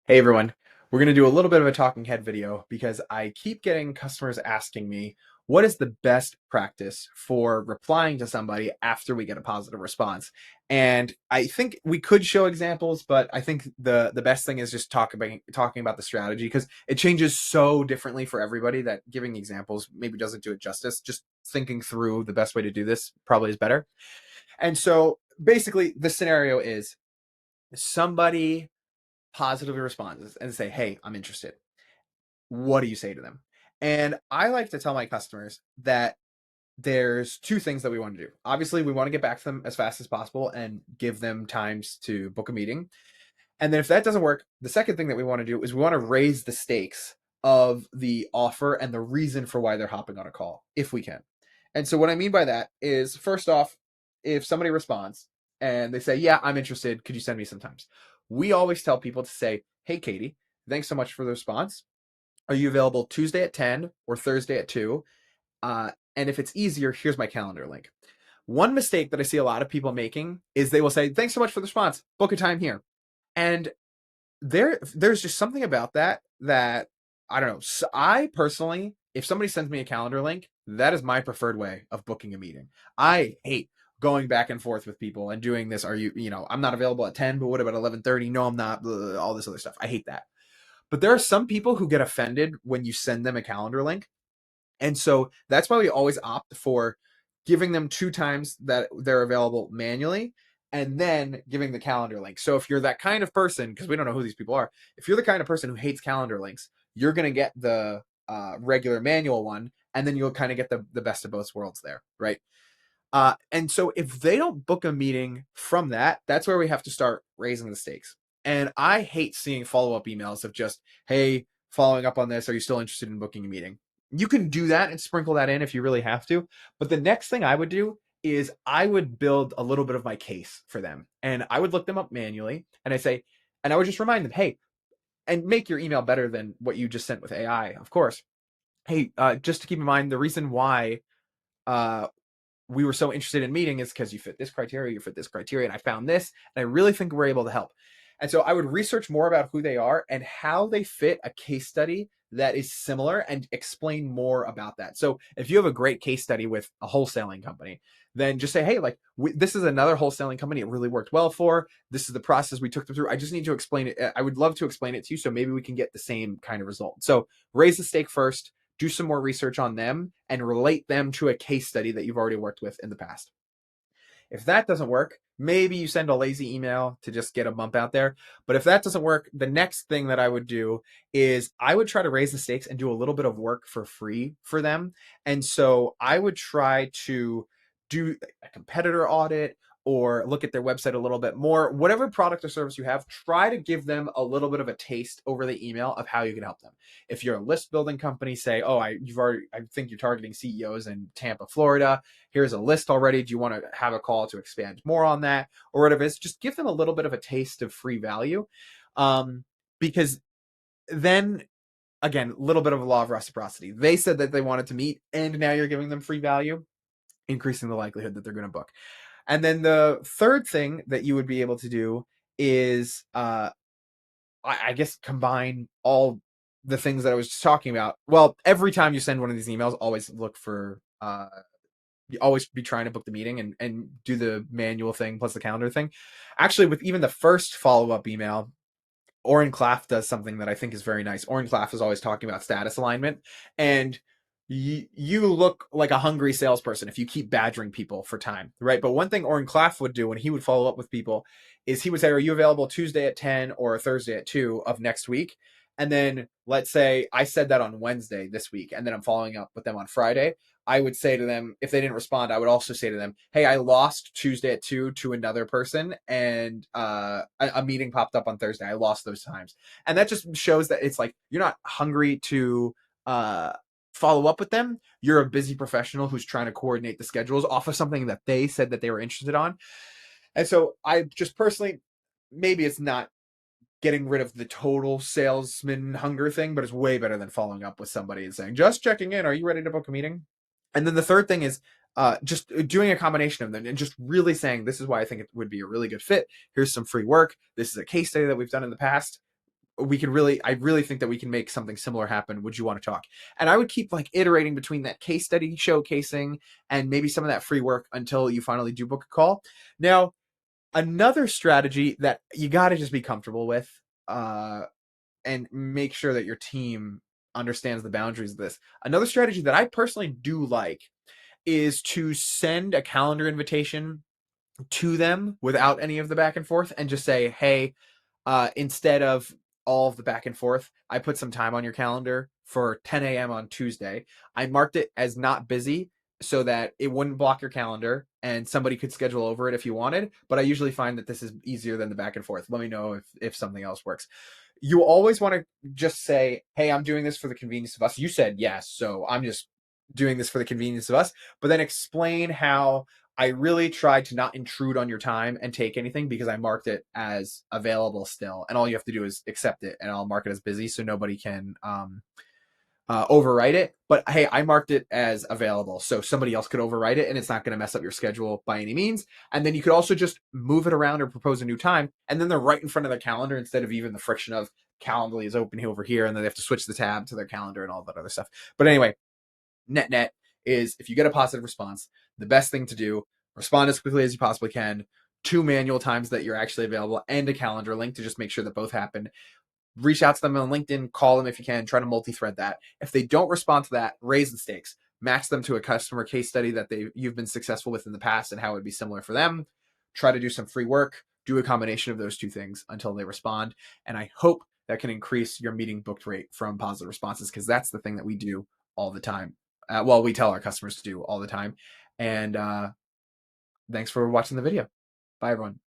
Hey everyone, we're going to do a little bit of a talking head video because I keep getting customers asking me what is the best practice for replying to somebody after we get a positive response. And I think we could show examples, but I think the best thing is just talking about the strategy because it changes so differently for everybody that giving examples maybe doesn't do it justice. Just thinking through the best way to do this probably is better. And so basically the scenario is somebody positively responds and say, "Hey, I'm interested." What do you say to them? And I like to tell my customers that there's two things that we want to do. Obviously, we want to get back to them as fast as possible and give them times to book a meeting. And then if that doesn't work, the second thing that we want to do is we want to raise the stakes of the offer and the reason for why they're hopping on a call, if we can. And so what I mean by that is first off, if somebody responds and they say, "Yeah, I'm interested. Could you send me some times?" We always tell people to say, "Hey, Katie, thanks so much for the response. Are you available Tuesday at 10 or Thursday at 2? And if it's easier, here's my calendar link." One mistake that I see a lot of people making is they will say, "Thanks so much for the response. Book a time here." And there's just something about that I don't know. So I personally, if somebody sends me a calendar link, that is my preferred way of booking a meeting. I hate going back and forth with people and doing this. Are you, I'm not available at 10, but what about 11:30? No, I'm not. Blah, all this other stuff. I hate that. But there are some people who get offended when you send them a calendar link. And so that's why we always opt for giving them two times that they're available manually and then giving the calendar link. So if you're that kind of person, because we don't know who these people are, if you're the kind of person who hates calendar links, you're going to get the regular manual one, and then you'll kind of get the best of both worlds there, right? And so if they don't book a meeting from that, that's where we have to start raising the stakes. And I hate seeing follow up emails of just, "Hey, following up on this, are you still interested in booking a meeting?" You can do that and sprinkle that in if you really have to. But the next thing I would do is I would build a little bit of my case for them. And I would look them up manually and I would just remind them, "Hey," and make your email better than what you just sent with AI, of course. "Hey, just to keep in mind, the reason why uh, we were so interested in meeting is because you fit this criteria, you fit this criteria, and I found this, and I really think we're able to help." And so I would research more about who they are and how they fit a case study that is similar and explain more about that. So if you have a great case study with a wholesaling company, then just say, "Hey, like this is another wholesaling company it really worked well for. This is the process we took them through. I just need to explain it. I would love to explain it to you so maybe we can get the same kind of result." So raise the stake first, do some more research on them, and relate them to a case study that you've already worked with in the past. If that doesn't work, maybe you send a lazy email to just get a bump out there. But if that doesn't work, the next thing that I would do is I would try to raise the stakes and do a little bit of work for free for them. And so I would try to do a competitor audit or look at their website a little bit more. Whatever product or service you have, try to give them a little bit of a taste over the email of how you can help them. If you're a list building company, say, "Oh, I think you're targeting CEOs in Tampa, Florida. Here's a list already. Do you want to have a call to expand more on that?" Or whatever it is. Just give them a little bit of a taste of free value. Um, because then again, a little bit of a law of reciprocity. They said that they wanted to meet, and now you're giving them free value, increasing the likelihood that they're going to book. And then the third thing that you would be able to do is, I guess, combine all the things that I was just talking about. Well, every time you send one of these emails, always look for you always be trying to book the meeting and do the manual thing plus the calendar thing. Actually, with even the first follow up email, Oren Claff does something that I think is very nice. Oren Claff is always talking about status alignment, and you look like a hungry salesperson if you keep badgering people for time, right? But one thing Oren Claff would do when he would follow up with people is he would say, "Are you available Tuesday at 10 or Thursday at 2 of next week?" And then let's say I said that on Wednesday this week, and then I'm following up with them on Friday. I would say to them, if they didn't respond, I would also say to them, "Hey, I lost Tuesday at 2 to another person, and a meeting popped up on Thursday. I lost those times." And that just shows that it's like you're not hungry to uh, follow up with them. You're a busy professional who's trying to coordinate the schedules off of something that they said that they were interested on. And so I just personally, maybe it's not getting rid of the total salesman hunger thing, but it's way better than following up with somebody and saying, "Just checking in. Are you ready to book a meeting?" And then the third thing is just doing a combination of them and just really saying, "This is why I think it would be a really good fit. Here's some free work. This is a case study that we've done in the past. I really think that we can make something similar happen. Would you want to talk? And I would keep like iterating between that case study showcasing and maybe some of that free work until you finally do book a call. Now, another strategy that you got to just be comfortable with, and make sure that your team understands the boundaries of this. Another strategy that I personally do like is to send a calendar invitation to them without any of the back and forth and just say, hey, instead of all of the back and forth, I put some time on your calendar for 10 a.m. on Tuesday. I marked it as not busy so that it wouldn't block your calendar and somebody could schedule over it if you wanted. But I usually find that this is easier than the back and forth. Let me know if something else works. You always want to just say, hey, I'm doing this for the convenience of us. You said yes, so I'm just doing this for the convenience of us. But then explain how I really tried to not intrude on your time and take anything because I marked it as available still. And all you have to do is accept it, and I'll mark it as busy so nobody can overwrite it. But hey, I marked it as available, so somebody else could overwrite it and it's not going to mess up your schedule by any means. And then you could also just move it around or propose a new time, and then they're right in front of their calendar instead of even the friction of Calendly is open over here and then they have to switch the tab to their calendar and all that other stuff. But anyway, net is if you get a positive response, the best thing to do, respond as quickly as you possibly can, 2 manual times that you're actually available, and a calendar link to just make sure that both happen. Reach out to them on LinkedIn, call them if you can, try to multi-thread that. If they don't respond to that, raise the stakes. Match them to a customer case study that you've been successful with in the past and how it would be similar for them. Try to do some free work, do a combination of those two things until they respond. And I hope that can increase your meeting booked rate from positive responses, because that's the thing that we do all the time. Well, we tell our customers to do all the time. And thanks for watching the video. Bye, everyone.